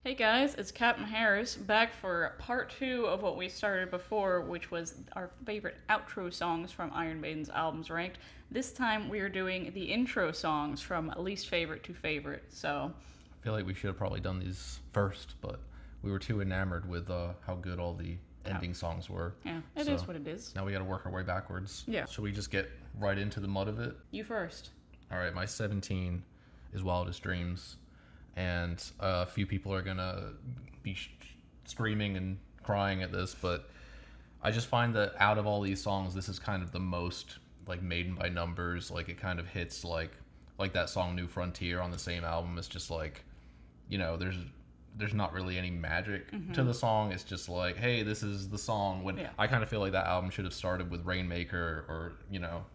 Hey guys, it's Captain Harris back for part 2 of what we started before, which was our favorite outro songs from Iron Maiden's albums ranked. This time we are doing the intro songs from least favorite to favorite, so... I feel like we should have probably done these first, but we were too enamored with how good all the ending songs were. Yeah, it is what it is. Now we gotta work our way backwards. Yeah. Should we just get right into the mud of it? You first. Alright, my 17 is Wildest Dreams. And a few people are gonna be screaming and crying at this, but I just find that out of all these songs, this is kind of the most like Maiden by numbers. Like it kind of hits like that song New Frontier on the same album. It's just like, you know, there's not really any magic to the song. It's just like, hey, this is the song. When I kind of feel like that album should have started with Rainmaker or you know,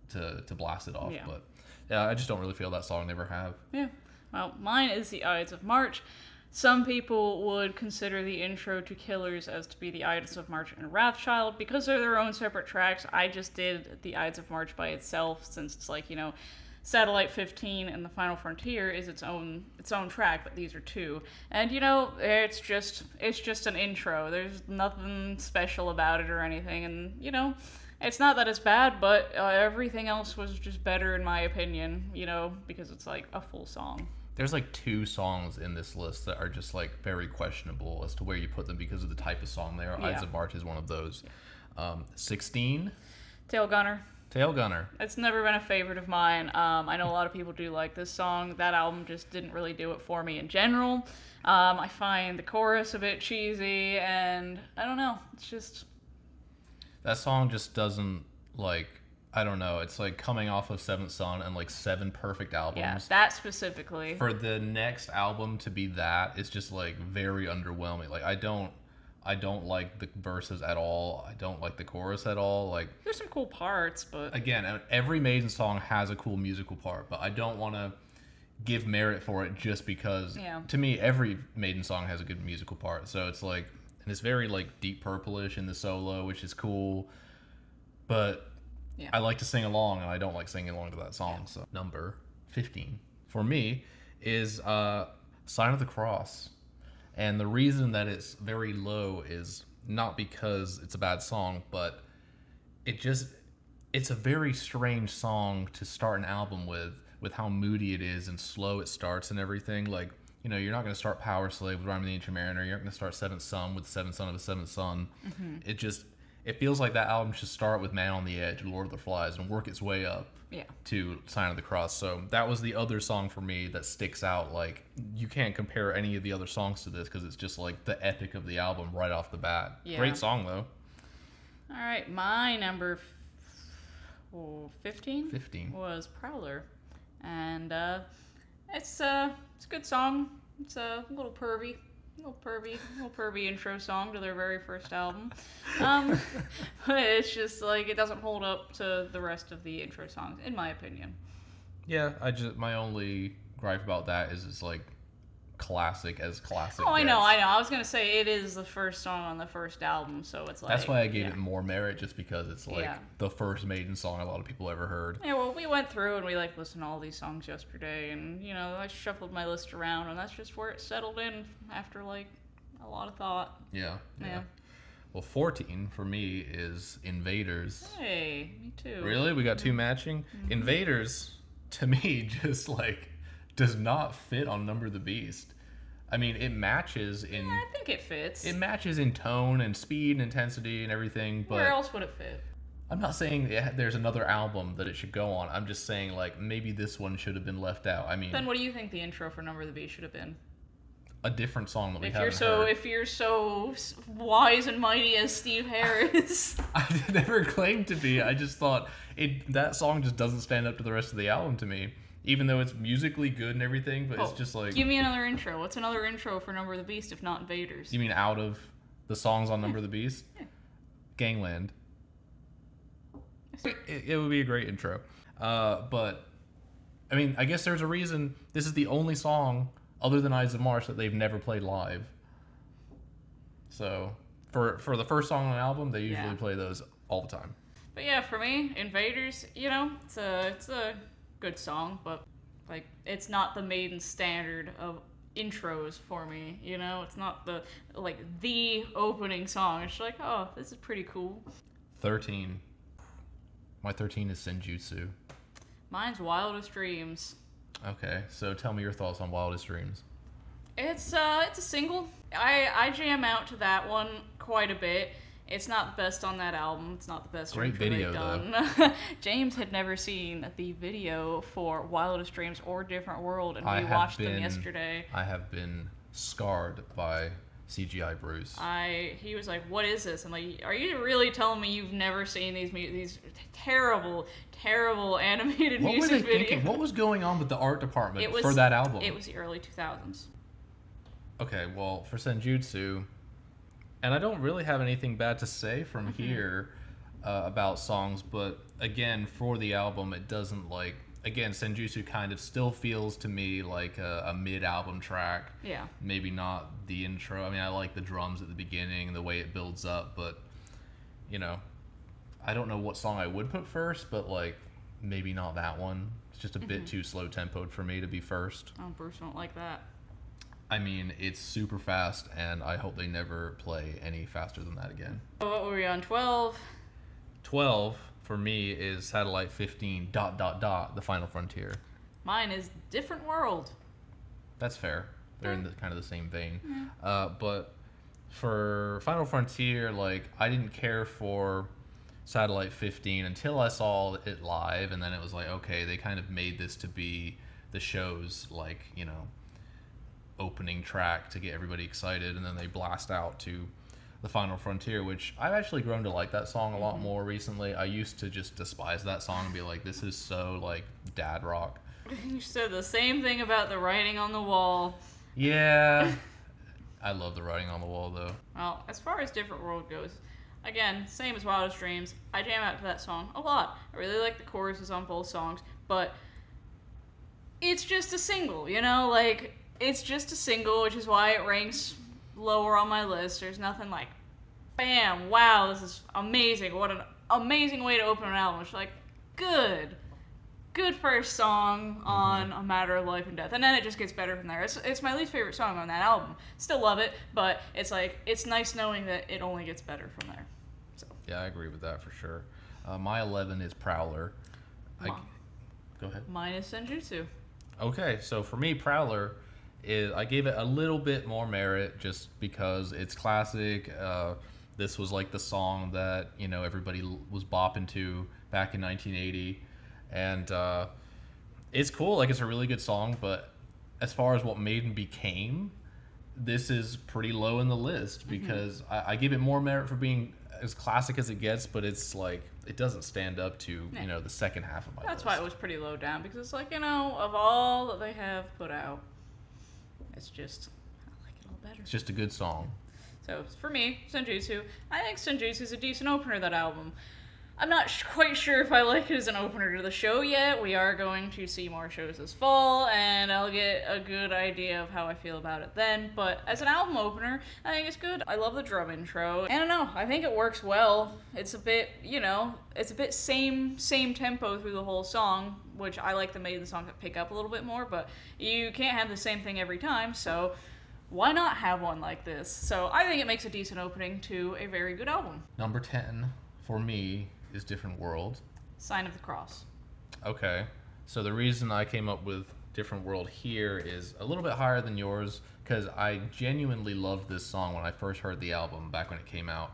to blast it off. Yeah. But yeah, I just don't really feel that song never have. Yeah. Well, mine is the Ides of March. Some people would consider the intro to Killers as to be the Ides of March and Wrathchild because they're their own separate tracks. I just did the Ides of March by itself since it's like, you know, Satellite 15 and the Final Frontier is its own track, but these are two. And you know, it's just an intro. There's nothing special about it or anything, and you know, it's not that it's bad, but everything else was just better in my opinion, you know, because it's like a full song. There's like 2 songs in this list that are just like very questionable as to where you put them because of the type of song they are. Ides of March is one of those. 16. TAILGUNNER. TAILGUNNER. It's never been a favorite of mine. I know a lot of people do like this song. That album just didn't really do it for me in general. I find the chorus a bit cheesy, and I don't know. It's just... That song just doesn't, like, I don't know. It's like coming off of Seventh Son and like 7 perfect albums. Yeah, that specifically. For the next album to be that, it's just like very underwhelming. Like I don't like the verses at all. I don't like the chorus at all. Like there's some cool parts, but again, every Maiden song has a cool musical part, but I don't want to give merit for it just because to me every Maiden song has a good musical part. So it's like, and it's very like Deep Purple-ish in the solo, which is cool, but I like to sing along, and I don't like singing along to that song. So number 15 for me is Sign of the Cross. And the reason that it's very low is not because it's a bad song, but it's a very strange song to start an album with how moody it is and slow it starts and everything. Like, you know, you're not going to start Power Slave with Rhyme of the Ancient Mariner. You're not going to start Seventh Son with Seventh Son of a Seventh Son. It feels like that album should start with Man on the Edge, Lord of the Flies, and work its way up to Sign of the Cross. So that was the other song for me that sticks out. Like, you can't compare any of the other songs to this because it's just like the epic of the album right off the bat. Yeah. Great song, though. All right, my number 15 was Prowler. And it's a good song. It's a little pervy intro song to their very first album. But it's just like it doesn't hold up to the rest of the intro songs, in my opinion. Yeah, my only gripe about that is it's like classic as classic. Oh, I know. I was gonna say it is the first song on the first album, so it's like that's why I gave it more merit, just because it's like the first Maiden song a lot of people ever heard. Yeah, well, we went through and we like listened to all these songs yesterday, and you know, I shuffled my list around, and that's just where it settled in after like a lot of thought. Yeah. Well, 14 for me is Invaders. Hey, me too. Really? We got 2 matching? Invaders, to me, just like does not fit on Number of the Beast. I mean, it matches in... Yeah, I think it fits. It matches in tone and speed and intensity and everything, but... Where else would it fit? I'm not saying there's another album that it should go on. I'm just saying, like, maybe this one should have been left out. I mean... Then what do you think the intro for Number of the Beast should have been? A different song that we haven't heard. If you're so wise and mighty as Steve Harris... I never claimed to be. I just thought that song just doesn't stand up to the rest of the album to me. Even though it's musically good and everything, but it's just like... Give me another intro. What's another intro for Number of the Beast if not Invaders? You mean out of the songs on Number of the Beast? Yeah. Gangland. It would be a great intro. But, I mean, I guess there's a reason this is the only song, other than Ides of March, that they've never played live. So, for the first song on an album, they usually play those all the time. But yeah, for me, Invaders, you know, it's a good song, but like it's not the Maiden standard of intros for me, you know? It's not the opening song. It's like, oh, this is pretty cool. 13. My 13 is Senjutsu. Mine's Wildest Dreams. Okay, so tell me your thoughts on Wildest Dreams. It's a single. I jam out to that one quite a bit. It's not the best on that album. It's not the best Great video, done. James had never seen the video for Wildest Dreams or Different World, and we watched them yesterday. I have been scarred by CGI Bruce. He was like, "What is this?" I'm like, "Are you really telling me you've never seen these terrible, terrible animated music videos?" What were they thinking? What was going on with the art department for that album? It was the early 2000s. Okay, well, for Senjutsu, and I don't really have anything bad to say from here about songs, but again, for the album, it doesn't again, Senjutsu kind of still feels to me like a mid-album track. Yeah. Maybe not the intro. I mean, I like the drums at the beginning, the way it builds up, but, you know, I don't know what song I would put first, but, maybe not that one. It's just a bit too slow-tempoed for me to be first. Oh, Bruce won't like that. I mean, it's super fast, and I hope they never play any faster than that again. What were we on, 12? 12, for me, is Satellite 15, ... The Final Frontier. Mine is Different World. That's fair. They're in kind of the same vein. But for Final Frontier, I didn't care for Satellite 15 until I saw it live, and then it was like, okay, they kind of made this to be the show's, opening track to get everybody excited, and then they blast out to The Final Frontier, which I've actually grown to like that song a lot more recently. I used to just despise that song and be like, this is so, dad rock. You said the same thing about the writing on the wall. Yeah. I love the writing on the wall, though. Well, as far as Different World goes, again, same as Wildest Dreams. I jam out to that song a lot. I really like the choruses on both songs, but it's just a single, you know? It's just a single, which is why it ranks lower on my list. There's nothing like, bam, wow, this is amazing. What an amazing way to open an album. It's good first song on A Matter of Life and Death. And then it just gets better from there. It's my least favorite song on that album. Still love it, but it's nice knowing that it only gets better from there. So. Yeah, I agree with that for sure. My 11 is Prowler. Go ahead. Mine is Senjutsu. Okay, so for me, Prowler I gave it a little bit more merit just because it's classic. This was the song that everybody was bopping to back in 1980, and it's cool. It's a really good song, but as far as what Maiden became, this is pretty low in the list because I give it more merit for being as classic as it gets, but it's it doesn't stand up to the second half of my list. That's why it was pretty low down, because it's of all that they have put out, it's just, I like it all better. It's just a good song. So, for me, Senjutsu, I think Senjutsu is a decent opener to that album. I'm not quite sure if I like it as an opener to the show yet. We are going to see more shows this fall, and I'll get a good idea of how I feel about it then. But as an album opener, I think it's good. I love the drum intro. And I don't know, I think it works well. It's a bit, it's a bit same tempo through the whole song, which I like the Maiden songs that pick up a little bit more, but you can't have the same thing every time, so why not have one like this? So I think it makes a decent opening to a very good album. Number 10 for me is Different World. Sign of the Cross. Okay. So the reason I came up with Different World here is a little bit higher than yours because I genuinely loved this song when I first heard the album back when it came out.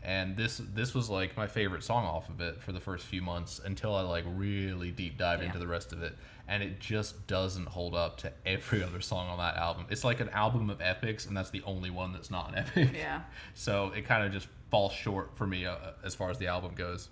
And this was my favorite song off of it for the first few months until I really deep dived into the rest of it. And it just doesn't hold up to every other song on that album. It's like an album of epics, and that's the only one that's not an epic. Yeah. So it kind of just falls short for me as far as the album goes.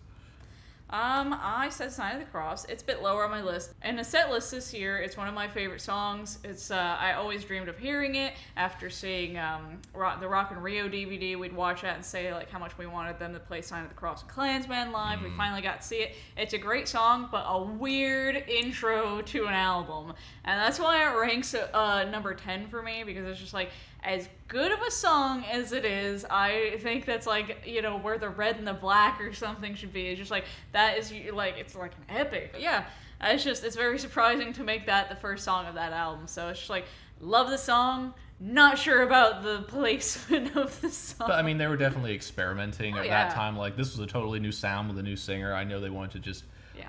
I said Sign of the Cross. It's a bit lower on my list. In the set list this year, it's one of my favorite songs. It's I always dreamed of hearing it after seeing the Rock and Rio DVD. We'd watch that and say how much we wanted them to play Sign of the Cross and Klansman live. We finally got to see it. It's a great song, but a weird intro to an album. And that's why it ranks number 10 for me, because it's just as good of a song as it is, I think that's where the red and the black or something should be. It's just that is it's an epic. But yeah, It's very surprising to make that the first song of that album. So it's just like, love the song, not sure about the placement of the song. But I mean, they were definitely experimenting at that time. Like, this was a totally new sound with a new singer. I know they wanted to just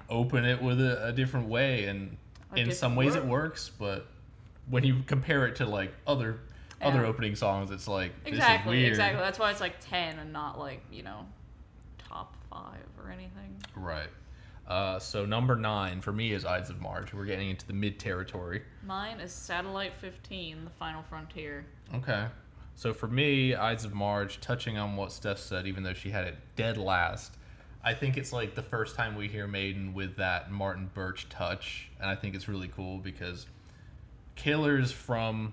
open it with a different way, and in some ways it works, but when you compare it to like other opening songs, it's like, this is weird. Exactly. That's why it's like 10 and not like, top 5 or anything. Right. So number 9 for me is Ides of March. We're getting into the mid territory. Mine is Satellite 15, The Final Frontier. Okay. So for me, Ides of March, touching on what Steph said, even though she had it dead last, I think it's like the first time we hear Maiden with that Martin Birch touch, and I think it's really cool because Killers from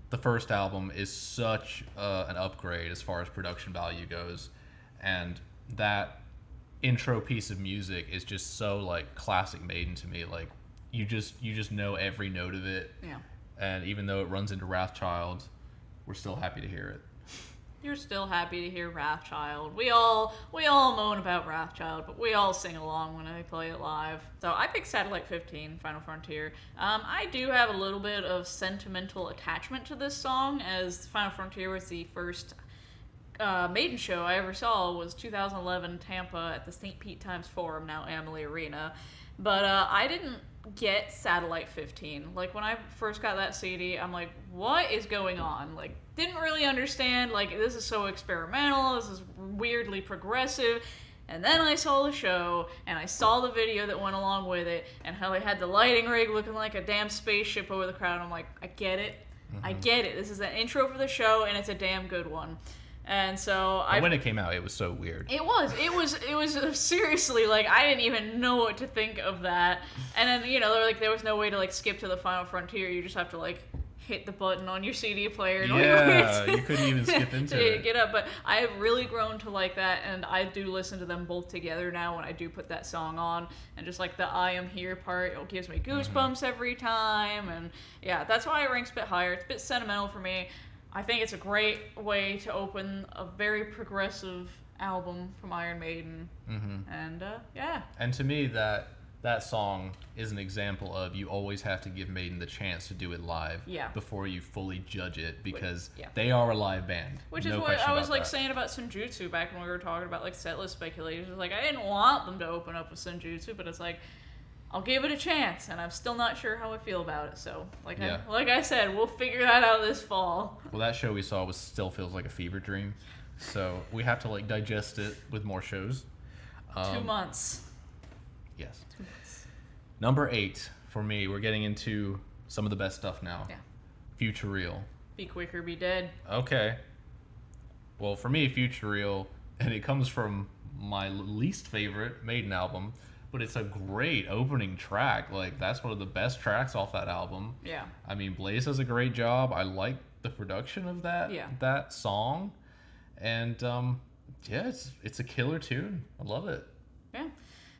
the first album is such an upgrade as far as production value goes, and that intro piece of music is just so like classic Maiden to me. Like, you just know every note of it. Yeah. And even though it runs into Wrathchild, we're still happy to hear it. You're still happy to hear Wrathchild. We all moan about Wrathchild, but we all sing along when I play it live. So I picked Satellite 15, Final Frontier. I do have a little bit of sentimental attachment to this song, as Final Frontier was the first Maiden show I ever saw. Was 2011 Tampa at the St. Pete Times Forum, now Amalie Arena. But I didn't get Satellite 15. Like, when I first got that CD, I'm like, what is going on? Like, didn't really understand. Like, this is so experimental. This is weirdly progressive. And then I saw the show, and I saw the video that went along with it, and how they had the lighting rig looking like a damn spaceship over the crowd. I'm like, I get it. Mm-hmm. I get it. This is an intro for the show, and it's a damn good one. And so when it came out, it was so weird. It was seriously, like, I didn't even know what to think of that. And then, there was no way to like skip to the Final Frontier. You just have to like hit the button on your CD player. And you couldn't even skip into it. Get up. But I have really grown to like that, and I do listen to them both together now when I do put that song on. And just like the I Am Here part, it gives me goosebumps every time. And yeah, that's why it ranks a bit higher. It's a bit sentimental for me. I think it's a great way to open a very progressive album from Iron Maiden. Mm-hmm. And, yeah. And to me, that song is an example of, you always have to give Maiden the chance to do it live before you fully judge it, because they are a live band. Which is what I was, like, saying about Senjutsu back when we were talking about, like, setlist speculations. Like, I didn't want them to open up with Senjutsu, but it's like, I'll give it a chance, and I'm still not sure how I feel about it. So, like I said, we'll figure that out this fall. Well, that show we saw still feels like a fever dream, so we have to like digest it with more shows. 2 months. Yes. 2 months. Number 8 for me. We're getting into some of the best stuff now. Yeah. Future Real. Be Quicker, Be Dead. Okay. Well, for me, Future Real, and it comes from my least favorite Maiden album, but it's a great opening track. Like, that's one of the best tracks off that album. Yeah. I mean, Blaze does a great job. I like the production of that song. And, it's a killer tune. I love it. Yeah.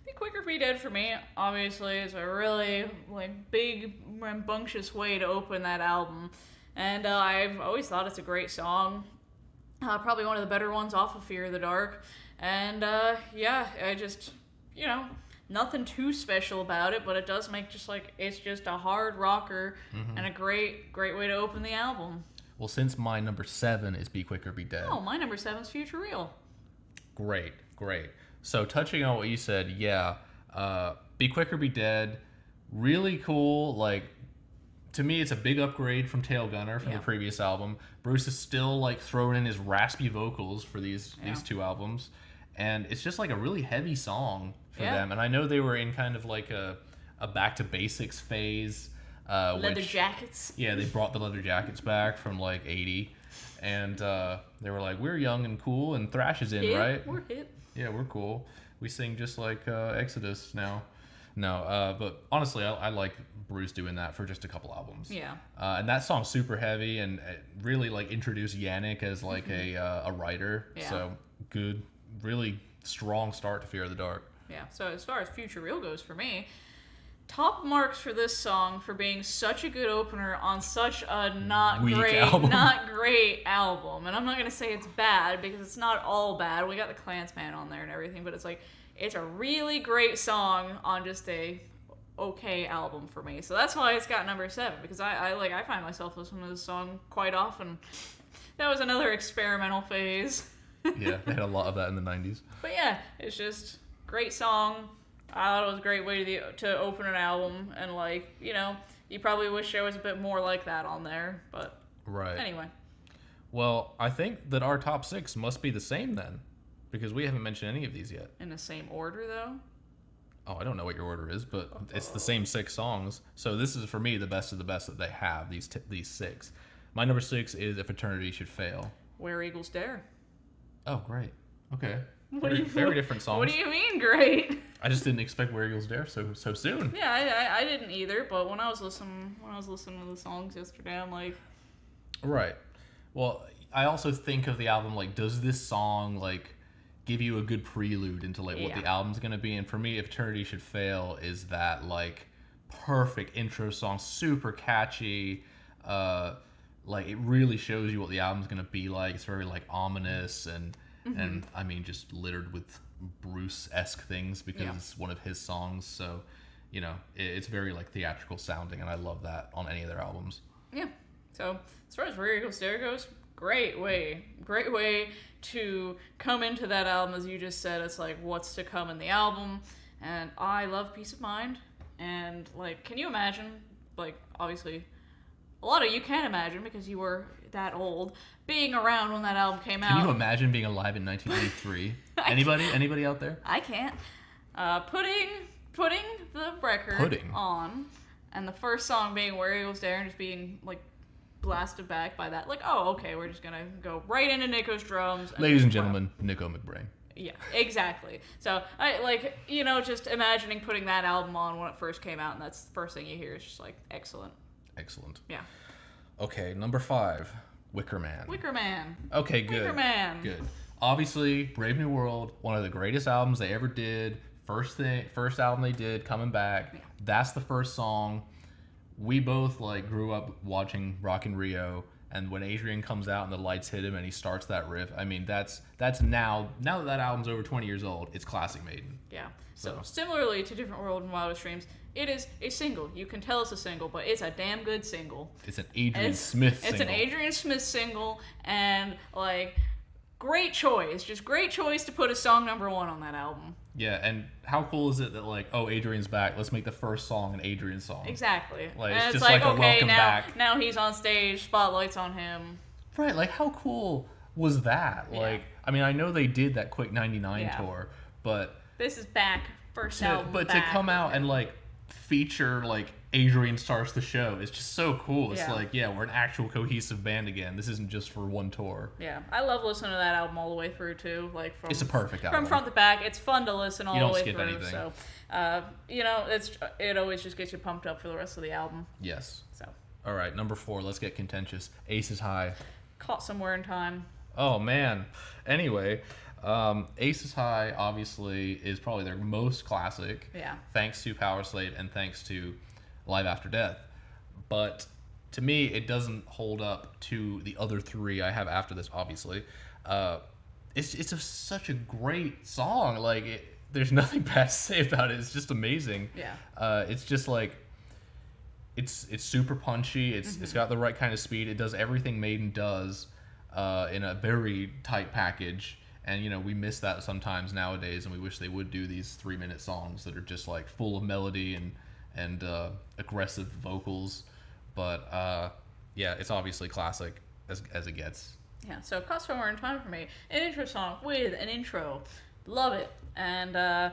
Be Quicker, Be Dead for me, obviously, is a really, like, big, rambunctious way to open that album. And I've always thought it's a great song. Probably one of the better ones off of Fear of the Dark. And, I just, nothing too special about it, but it does make it's just a hard rocker and a great way to open the album. Well, since my number 7 is Be Quicker, Be Dead. Oh, my number 7 is Future Real. Great. So touching on what you said, Be Quicker, Be Dead, really cool. Like, to me, it's a big upgrade from TAILGUNNER from the previous album. Bruce is still like throwing in his raspy vocals for these 2 albums. And it's just like a really heavy song for them. And I know they were in kind of like a back to basics phase. Leather jackets. Yeah, they brought the leather jackets back from like 80. And they were like, we're young and cool, and thrash is in, right? We're hip. Yeah, we're cool. We sing just like Exodus now. No, but honestly, I like Bruce doing that for just a couple albums. Yeah. And that song's super heavy, and it really like introduced Yannick as like a writer. Yeah. So good. Really strong start to Fear of the Dark. Yeah, so as far as Future Real goes for me, top marks for this song for being such a good opener on such a not great album. And I'm not going to say it's bad, because it's not all bad. We got the Clansman on there and everything, but it's like, it's a really great song on just a okay album for me. So that's why it's got number 7, because I find myself listening to this song quite often. That was another experimental phase. Yeah, they had a lot of that in the 90s. But yeah, it's just great song. I thought it was a great way to open an album, and like, you know, you probably wish there was a bit more like that on there, but right. Anyway. Well, I think that our top 6 must be the same then, because we haven't mentioned any of these yet. In the same order, though? Oh, I don't know what your order is, but it's the same 6 songs. So this is, for me, the best of the best that they have, these 6. My number 6 is If Eternity Should Fail. Where Eagles Dare. Oh, great. Okay. Very different songs. What do you mean, great? I just didn't expect Where Eagles Dare so soon. Yeah, I didn't either, but when I was listening to the songs yesterday, I'm like... Right. Well, I also think of the album, like, does this song, like, give you a good prelude into, like, what the album's gonna be? And for me, If Eternity Should Fail is that, like, perfect intro song, super catchy, like, it really shows you what the album's gonna be like. It's very, like, ominous and I mean, just littered with Bruce-esque things because it's one of his songs. So, you know, it's very, like, theatrical sounding, and I love that on any of their albums. Yeah. So, as far as Where Eagles Dare goes, great way to come into that album. As you just said, it's like, what's to come in the album. And I love Peace of Mind. And, like, can you imagine, like, obviously, a lot of you can imagine because you were that old, being around when that album came out. Can you imagine being alive in 1983? Anybody out there? I can't. Putting the record on, and the first song being Where Eagles Dare, and just being, like, blasted back by that. Like, oh, okay, we're just gonna go right into Nico's drums. Ladies and gentlemen, Nico McBrain. Yeah, exactly. So, I, like, you know, just imagining putting that album on when it first came out, and that's the first thing you hear is just, like, excellent. Excellent. Yeah. Okay, number 5, Wicker Man. Wicker Man. Okay, good. Wicker Man. Good. Obviously, Brave New World, one of the greatest albums they ever did. First album they did, coming back. Yeah. That's the first song. We both, like, grew up watching Rock in Rio, and when Adrian comes out and the lights hit him and he starts that riff, I mean, that's now that album's over 20 years old, it's classic Maiden. Yeah. So similarly to Different World and Wildest Dreams, it is a single. You can tell it's a single, but it's a damn good single. It's an Adrian Smith single. It's an Adrian Smith single, and, like, great choice. Just great choice to put a song number 1 on that album. Yeah, and how cool is it that, like, oh, Adrian's back, let's make the first song an Adrian song. Exactly. Like, and it's just like a welcome back. Now he's on stage, spotlight's on him. Right, like, how cool was that? Yeah. Like, I mean, I know they did that quick 99 tour, but... This is back, first album But back to come out and, like, feature, like, Adrian starts the show is just so cool. It's like, yeah, we're an actual cohesive band again. This isn't just for one tour. Yeah, I love listening to that album all the way through too. Like, it's a perfect album from front to back. It's fun to listen all the way through. You don't skip anything. So, you know, it always just gets you pumped up for the rest of the album. Yes. So. All right, number 4. Let's get contentious. Aces High. Caught Somewhere in Time. Oh man. Anyway. Aces High obviously is probably their most classic. Yeah. Thanks to Power Slave and thanks to Live After Death. But to me, it doesn't hold up to the other 3 I have after this, obviously. It's such a great song. Like, there's nothing bad to say about it. It's just amazing. Yeah. It's just like, it's super punchy. It's got the right kind of speed. It does everything Maiden does in a very tight package. And, you know, we miss that sometimes nowadays, and we wish they would do these 3-minute songs that are just, like, full of melody and aggressive vocals. But, yeah, it's obviously classic as it gets. Yeah, so Caught Somewhere in Time for me. An intro song with an intro. Love it. And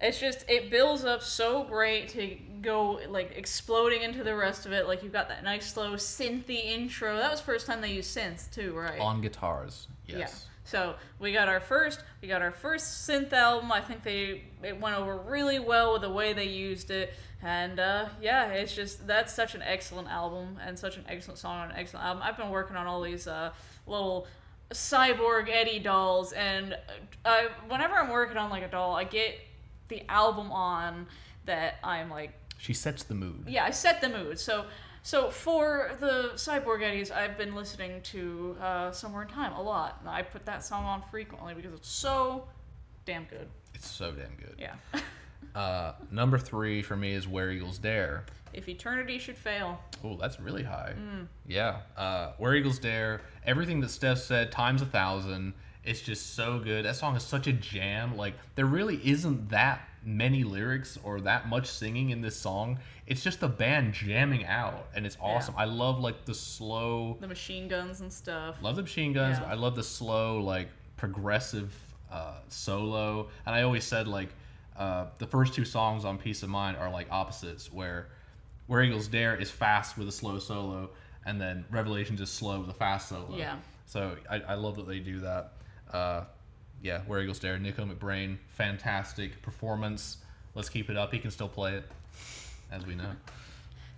it's just, it builds up so great to go, like, exploding into the rest of it. Like, you've got that nice, slow, synthy intro. That was the first time they used synths, too, right? On guitars, yes. Yeah. So we got our first synth album. I think it went over really well with the way they used it, and yeah, it's just, that's such an excellent album and such an excellent song on an excellent album. I've been working on all these little cyborg Eddie dolls, and whenever I'm working on, like, a doll, I get the album on that I'm like. She sets the mood. Yeah, I set the mood. So for the Cyborg Eddies, I've been listening to Somewhere in Time a lot. And I put that song on frequently because it's so damn good. It's so damn good. Yeah. Number 3 for me is Where Eagles Dare. If Eternity Should Fail. Oh, that's really high. Yeah. Where Eagles Dare, everything that Steph said times 1,000. It's just so good. That song is such a jam. Like, there really isn't that many lyrics or that much singing in this song. It's just the band jamming out, and it's awesome. I love, like, the slow... The machine guns and stuff. Love the machine guns. Yeah. I love the slow, like, progressive solo. And I always said, like, the first 2 songs on Peace of Mind are, like, opposites, where Eagles Dare is fast with a slow solo, and then Revelations is slow with a fast solo. Yeah. So I love that they do that. Yeah, Where Eagles Dare, Nico McBrain, fantastic performance. Let's keep it up. He can still play it, as we know.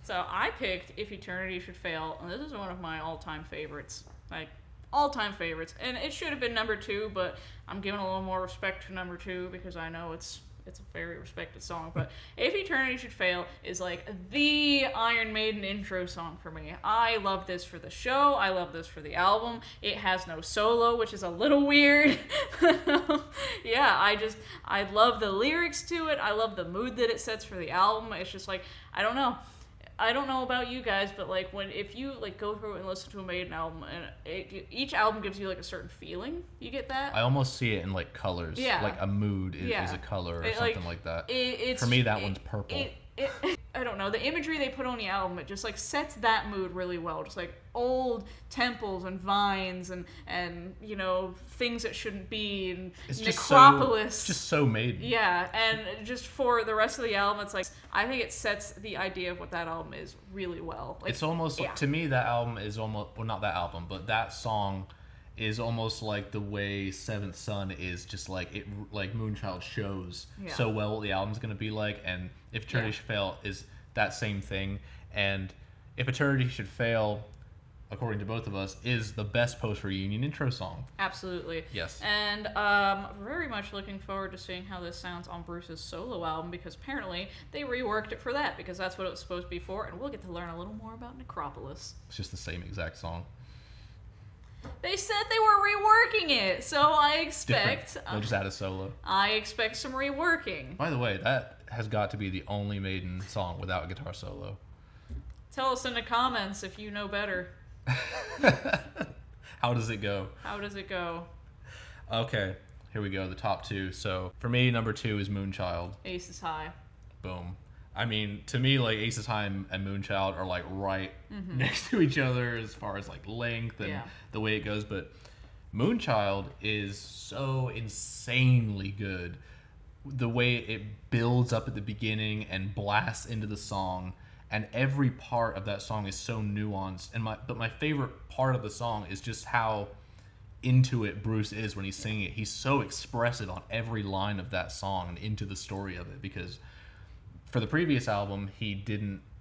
So I picked If Eternity Should Fail, and this is one of my all-time favorites. Like, all-time favorites. And it should have been number 2, but I'm giving a little more respect to number 2 because I know it's a very respected song. But If Eternity Should Fail is like the Iron Maiden intro song for me. I love this for the show. I love this for the album. It has no solo, which is a little weird. Yeah, I love the lyrics to it. I love the mood that it sets for the album. It's just like, I don't know about you guys, but like if you like go through and listen to a Maiden album, and each album gives you like a certain feeling, you get that. I almost see it in like colors. Yeah. Like a mood is a color or something like that. For me, that one's purple. I don't know, the imagery they put on the album, it just like sets that mood really well. Just like old temples and vines and you know, things that shouldn't be, and it's necropolis. Just so Maiden. Yeah, and just for the rest of the album, it's like, I think it sets the idea of what that album is really well. Like, it's almost to me, that album is almost, well, not that album, but that song is almost like the way Seventh Son is, just like it, like Moonchild shows so well what the album's gonna be like. And If Eternity Should Fail is that same thing. And If Eternity Should Fail, according to both of us, is the best post-reunion intro song. Absolutely. Yes. And very much looking forward to seeing how this sounds on Bruce's solo album, because apparently they reworked it for that, because that's what it was supposed to be for, and we'll get to learn a little more about Necropolis. It's just the same exact song. They said they were reworking it, so I expect... They'll just add a solo. I expect some reworking. By the way, that has got to be the only Maiden song without a guitar solo. Tell us in the comments if you know better. How does it go? How does it go? Okay, here we go, the top 2. So, for me, number 2 is Moonchild. Aces High. Boom. I mean, to me, like, Aces High and Moonchild are, like, right next to each other as far as, like, length and the way it goes. But Moonchild is so insanely good. The way it builds up at the beginning and blasts into the song. And every part of that song is so nuanced. But my favorite part of the song is just how into it Bruce is when he's singing it. He's so expressive on every line of that song and into the story of it, because... for the previous album, he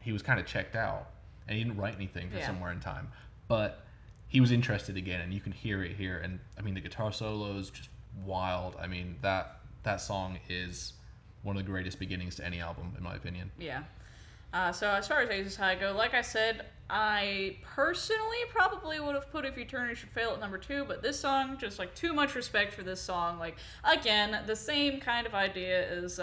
was kind of checked out, and he didn't write anything for Somewhere in Time. But he was interested again, and you can hear it here. And, I mean, the guitar solo is just wild. I mean, that song is one of the greatest beginnings to any album, in my opinion. Yeah. So as far as Aces High go, like I said, I personally probably would have put If Eternity Should Fail at number 2, but this song, just, like, too much respect for this song. Like, again, the same kind of idea as...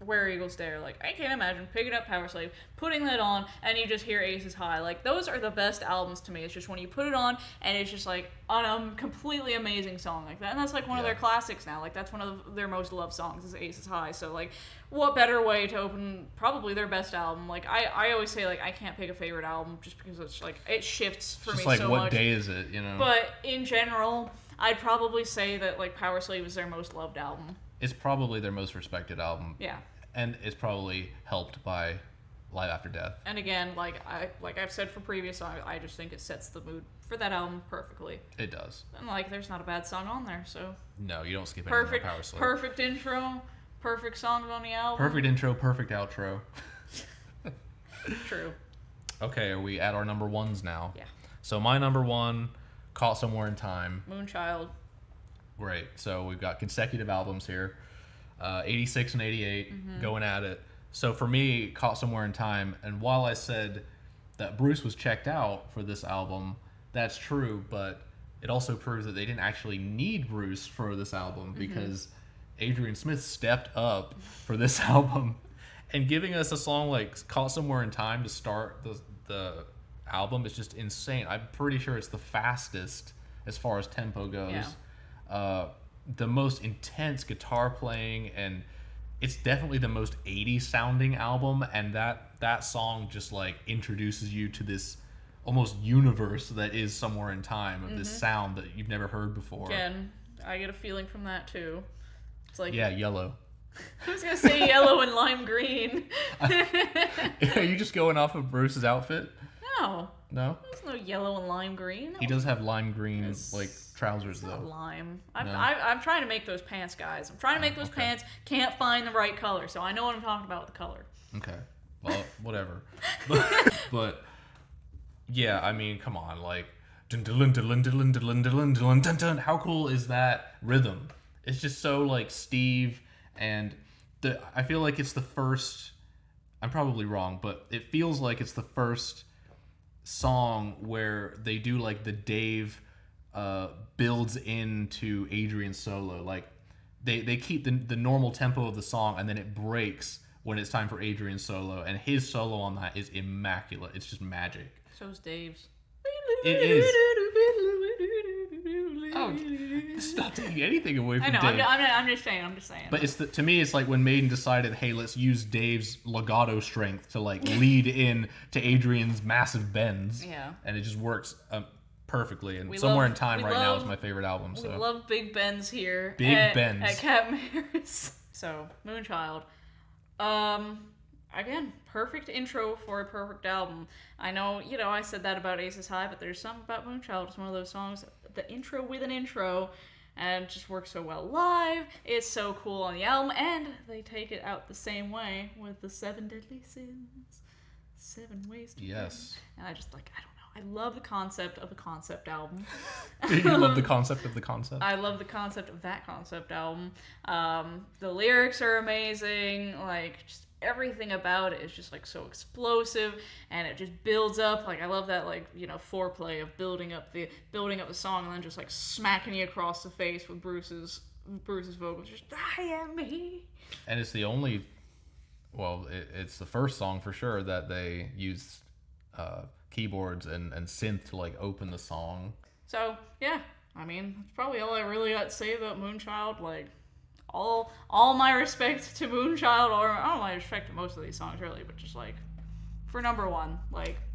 Where Eagles Dare. Like, I can't imagine picking up Power Slave, putting that on, and you just hear Aces High. Like, those are the best albums to me. It's just when you put it on, and it's just, like, a completely amazing song like that. And that's, like, one of their classics now. Like, that's one of their most loved songs is Aces High. So, like, what better way to open probably their best album? Like, I always say, like, I can't pick a favorite album just because it's, like, it shifts for me so much. Just, like, what day is it, you know? But, in general, I'd probably say that, like, Power Slave is their most loved album. It's probably their most respected album. Yeah. And it's probably helped by Live After Death. And again, like I've said for previous songs, I just think it sets the mood for that album perfectly. It does. And like, there's not a bad song on there, so. No, you don't skip anything on Power Slave. Perfect intro, perfect songs on the album. Perfect intro, perfect outro. True. Okay, are we at our number 1s now? Yeah. So my number 1, Caught Somewhere in Time. Moonchild. Great. So we've got consecutive albums here. 86 and 88, going at it. So for me, Caught Somewhere in Time, and while I said that Bruce was checked out for this album, that's true, but it also proves that they didn't actually need Bruce for this album, because Adrian Smith stepped up for this album, and giving us a song like "Caught Somewhere in Time" to start the album is just insane. I'm pretty sure it's the fastest as far as tempo goes. Yeah. The most intense guitar playing, and it's definitely the most 80s sounding album, and that song just like introduces you to this almost universe that is Somewhere in Time of this sound that you've never heard before. Again, I get a feeling from that too. It's like, yeah, yellow. I was gonna say yellow and lime green. Are you just going off of Bruce's outfit? No. No? There's no yellow and lime green. He does have lime green like trousers It's though. not lime. No. I'm trying to make those pants, guys. I'm trying to make those pants. Can't find the right color, so I know what I'm talking about with the color. Okay. Well, whatever. But yeah, I mean, come on, like how cool is that rhythm? It's just so like Steve, and I feel like it's the first, I'm probably wrong, but it feels like it's the first song where they do like the Dave builds into Adrian's solo. Like they keep the normal tempo of the song, and then it breaks when it's time for Adrian's solo, and his solo on that is immaculate. It's just magic. So's Dave's. It is. Oh, it's not taking anything away from I know. Dave. I'm just saying. But to me, it's like when Maiden decided, hey, let's use Dave's legato strength to like lead in to Adrian's massive bends. Yeah. And it just works perfectly. And Somewhere in Time right now is my favorite album. So we love big bends here. Big bends at Captain Harris. So Moonchild. Again, perfect intro for a perfect album. I know, I said that about Aces High, but there's something about Moonchild. It's one of those songs, the intro with an intro, and it just works so well live. It's so cool on the album, and they take it out the same way with the 7 Deadly Sins, 7 Ways to Yes. And I just I don't know. I love the concept of a concept album. You love the concept of the concept? I love the concept of that concept album. The lyrics are amazing. Just everything about it is just so explosive, and it just builds up. I love that foreplay of building up the song, and then just smacking you across the face with Bruce's vocals. Just I am me. And it's the only, it's the first song for sure that they used keyboards and synth to open the song. So yeah, I mean, that's probably all I really got to say about Moonchild. All my respect to Moonchild, or all my respect to most of these songs really, but just for number one,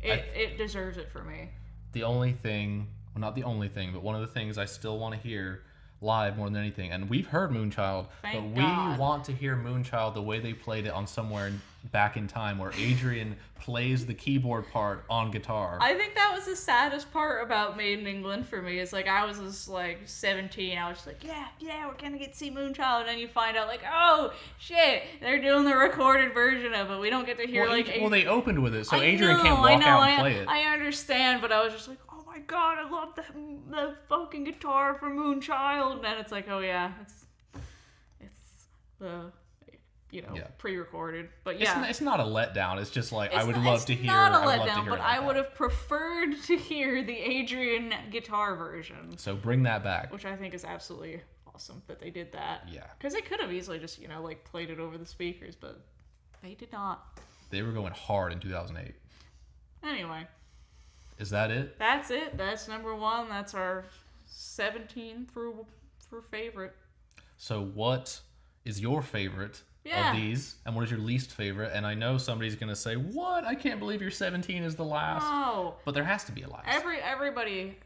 it deserves it for me. The only thing, well, not the only thing, but one of the things I still want to hear live more than anything, and we've heard Moonchild, but we want to hear Moonchild the way they played it on Somewhere Back in Time, where Adrian plays the keyboard part on guitar. I think that was the saddest part about Maiden England for me. Is I was just 17, I was just yeah, we're gonna get to see Moonchild, and then you find out oh shit, they're doing the recorded version of it. We don't get to hear they opened with it, so Adrian can't walk out and play it. I understand, but I was just oh my god, I love the fucking guitar for Moonchild, and then it's oh yeah, it's the pre-recorded, but yeah, it's not a letdown. It's just I would love to hear. It's not a letdown, but I would have preferred to hear the Adrian guitar version. So bring that back, which I think is absolutely awesome that they did that. Yeah, because they could have easily just played it over the speakers, but they did not. They were going hard in 2008. Anyway, is that it? That's it. That's number one. That's our 17 for favorite. So what is your favorite? Of these, and what is your least favorite? And I know somebody's gonna say, "What? I can't believe your 17 is the last." No, but there has to be a last. Everybody,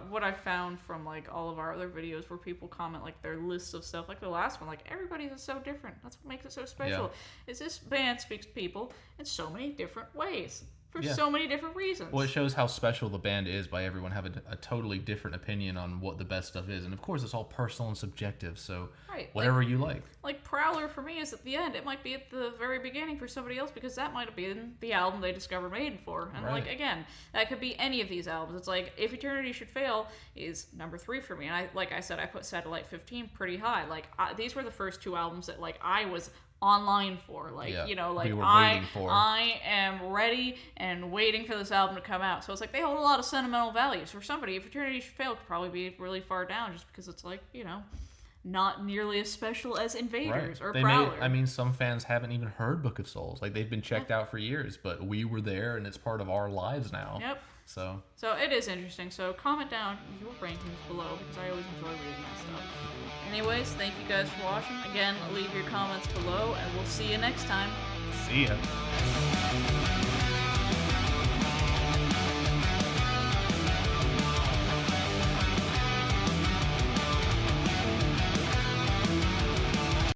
what I found from all of our other videos where people comment their lists of stuff, the last one, everybody is so different. That's what makes it so special. Yeah. Is this band speaks to people in so many different ways. For so many different reasons. Well, it shows how special the band is by everyone having a totally different opinion on what the best stuff is. And of course, it's all personal and subjective, so whatever you like. Prowler for me is at the end. It might be at the very beginning for somebody else, because that might have been the album they discovered Maiden for. And again, that could be any of these albums. It's If Eternity Should Fail is number 3 for me. And I said, I put Satellite 15 pretty high. These were the first 2 albums that I was online for we were waiting for. I am ready and waiting for this album to come out, so it's they hold a lot of sentimental values for somebody. If Eternity Should Fail could probably be really far down, just because it's not nearly as special as Invaders or They Prowler. some fans haven't even heard Book of Souls. Like, they've been checked out for years, but we were there, and it's part of our lives now. Yep. So it is interesting. So comment down your rankings below, because I always enjoy reading that stuff. Anyways, thank you guys for watching. Again, leave your comments below, and we'll see you next time. see ya.